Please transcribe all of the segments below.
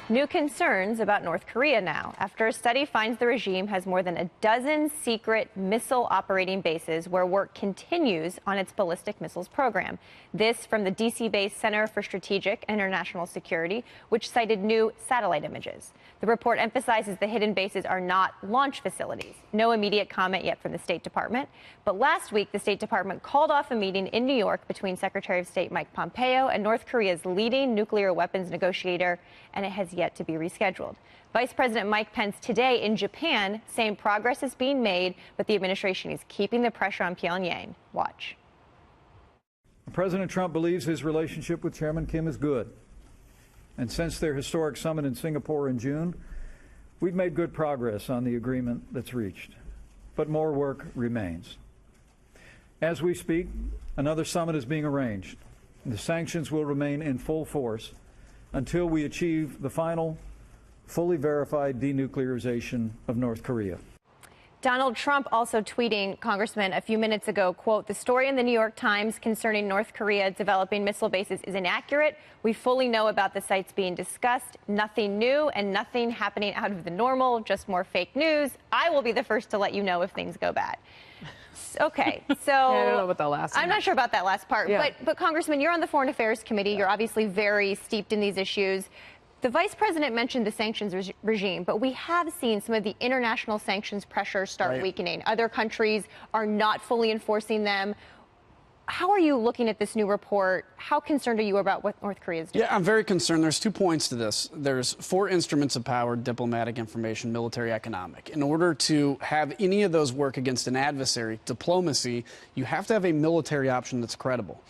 New concerns about North Korea now, after a study finds the regime has more than a dozen secret missile operating bases where work continues on its ballistic missiles program. This from the D.C.-based Center for Strategic and International Security, which cited new satellite images. The report emphasizes the hidden bases are not launch facilities. No immediate comment yet from the State Department. But last week, the State Department called off a meeting in New York between Secretary of State Mike Pompeo and North Korea's leading nuclear weapons negotiator, and it has yet to be rescheduled. Vice President Mike Pence today in Japan saying progress is being made, but the administration is keeping the pressure on Pyongyang. Watch. President Trump believes his relationship with Chairman Kim is good. And since their historic summit in Singapore in June, we've made good progress on the agreement that's reached. But more work remains. As we speak, another summit is being arranged. The sanctions will remain in full force until we achieve the final, fully verified denuclearization of North Korea. Donald Trump also tweeting, Congressman, a few minutes ago, quote, "The story in the New York Times concerning North Korea developing missile bases is inaccurate. We fully know about the sites being discussed. Nothing new and nothing happening out of the normal, just more fake news. I will be the first to let you know if things go bad." Okay, so I don't know about the last I'm not sure about that last part, yeah. but Congressman, you're on the Foreign Affairs Committee. You're obviously very steeped in these issues. The vice president mentioned the sanctions regime, but we have seen some of the international sanctions pressure start weakening. Other countries are not fully enforcing them. How are you looking at this new report? How concerned are you about what North Korea is doing? Yeah, I'm very concerned. There's 2 points to this. There's 4 instruments of power: diplomatic, information, military, economic. In order to have any of those work against an adversary, diplomacy, you have to have a military option that's credible.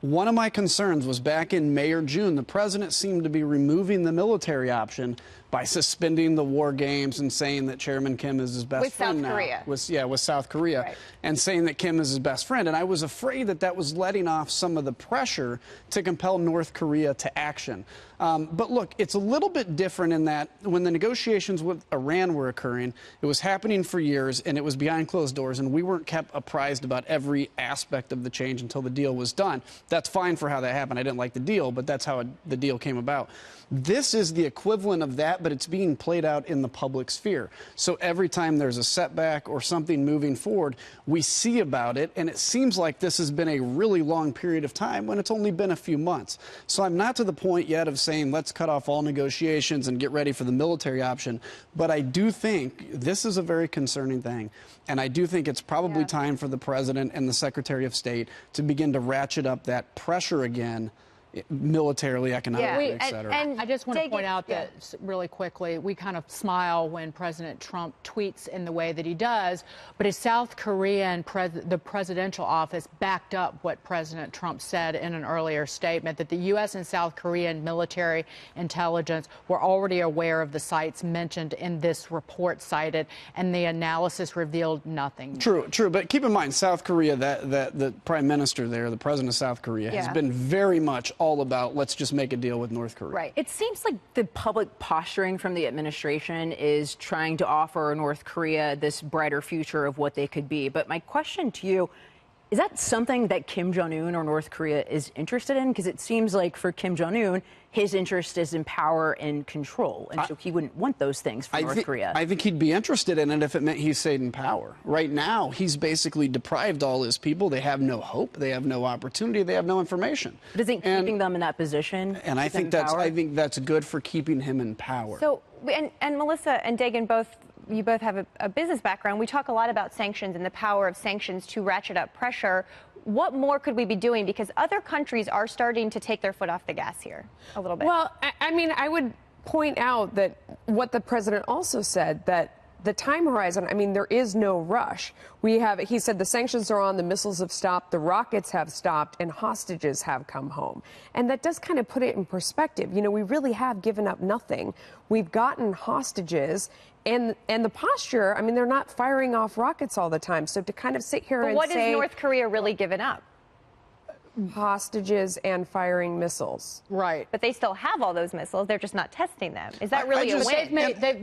One of my concerns was back in May or June, the president seemed to be removing the military option by suspending the war games and saying that Chairman Kim is his best friend now. With South Korea. Right. And saying that Kim is his best friend. And I was afraid that that was letting off some of the pressure to compel North Korea to action. But look, it's a little bit different in that when the negotiations with Iran were occurring, it was happening for years and it was behind closed doors, and we weren't kept apprised about every aspect of the change until the deal was done. That's fine for how that happened. I didn't like the deal, but that's how the deal came about. This is the equivalent of that, but it's being played out in the public sphere. So every time there's a setback or something moving forward, we see about it, and it seems like this has been a really long period of time when it's only been a few months. So I'm not to the point yet of saying let's cut off all negotiations and get ready for the military option, but I do think this is a very concerning thing, and I do think it's probably time for the president and the Secretary of State to begin to ratchet up that pressure again, militarily, economically, et cetera. And I just want to point out that really quickly, we kind of smile when President Trump tweets in the way that he does, but his South Korean the presidential office backed up what President Trump said in an earlier statement, that the U.S. and South Korean military intelligence were already aware of the sites mentioned in this report cited, and the analysis revealed nothing. True, but keep in mind, South Korea, the prime minister there, the president of South Korea, has been very much all about let's just make a deal with North Korea. Right. It seems like the public posturing from the administration is trying to offer North Korea this brighter future of what they could be. But my question to you, is that something that Kim Jong-un or North Korea is interested in? Because it seems like for Kim Jong-un, his interest is in power and control, and so he wouldn't want those things for North Korea. I think he'd be interested in it if it meant he stayed in power. Right now, he's basically deprived all his people. They have no hope. They have no opportunity. They have no information. But isn't keeping them in that position? And I think that's good for keeping him in power. So, and Melissa and Dagan you both have a business background. We talk a lot about sanctions and the power of sanctions to ratchet up pressure. What more could we be doing? Because other countries are starting to take their foot off the gas here a little bit. Well, I mean, I would point out that what the president also said, that the time horizon, I mean, there is no rush. He said the sanctions are on, the missiles have stopped, the rockets have stopped, and hostages have come home. And that does kind of put it in perspective. You know, we really have given up nothing. We've gotten hostages. And the posture, I mean, they're not firing off rockets all the time. So to kind of sit here and say... What has North Korea really given up? hostages and firing missiles. Right. But they still have all those missiles. They're just not testing them. Is that really a win?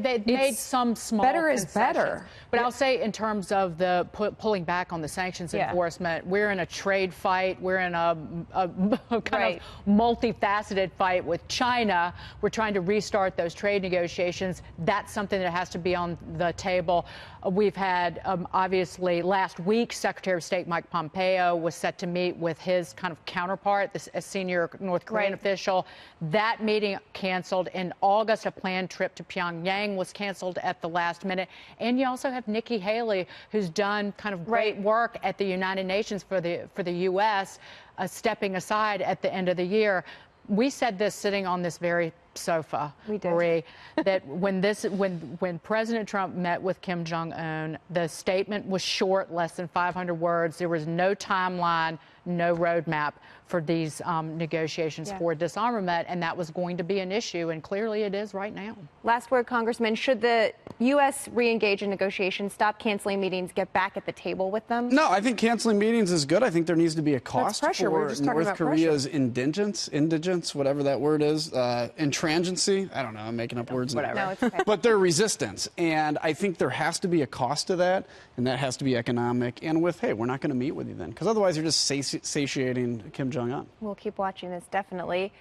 They've made some small better is concessions. better. But I'll say in terms of the pulling back on the sanctions enforcement, we're in a trade fight. We're in a kind of multifaceted fight with China. We're trying to restart those trade negotiations. That's something that has to be on the table. We've had, obviously, last week, Secretary of State Mike Pompeo was set to meet with his kind of counterpart, a senior North Korean official. That meeting canceled. In August, a planned trip to Pyongyang was canceled at the last minute. And you also have Nikki Haley, who's done kind of great work at the United Nations for the U.S., stepping aside at the end of the year. We said this sitting on this very sofa, Marie, that when President Trump met with Kim Jong-un, the statement was short, less than 500 words. There was no timeline, no roadmap for these negotiations for disarmament, and that was going to be an issue, and clearly it is right now. Last word, Congressman. Should the U.S. re-engage in negotiations, stop canceling meetings, get back at the table with them? No, I think canceling meetings is good. I think there needs to be a cost pressure. for We're just talking North about Korea's indigence, whatever that word is, intransigency. I don't know. I'm making up words. Whatever. No, it's okay. But their resistance. And I think there has to be a cost to that, and that has to be economic. And with, hey, we're not going to meet with you then, because otherwise you're just satiating Kim Jong-un. We'll keep watching this, definitely.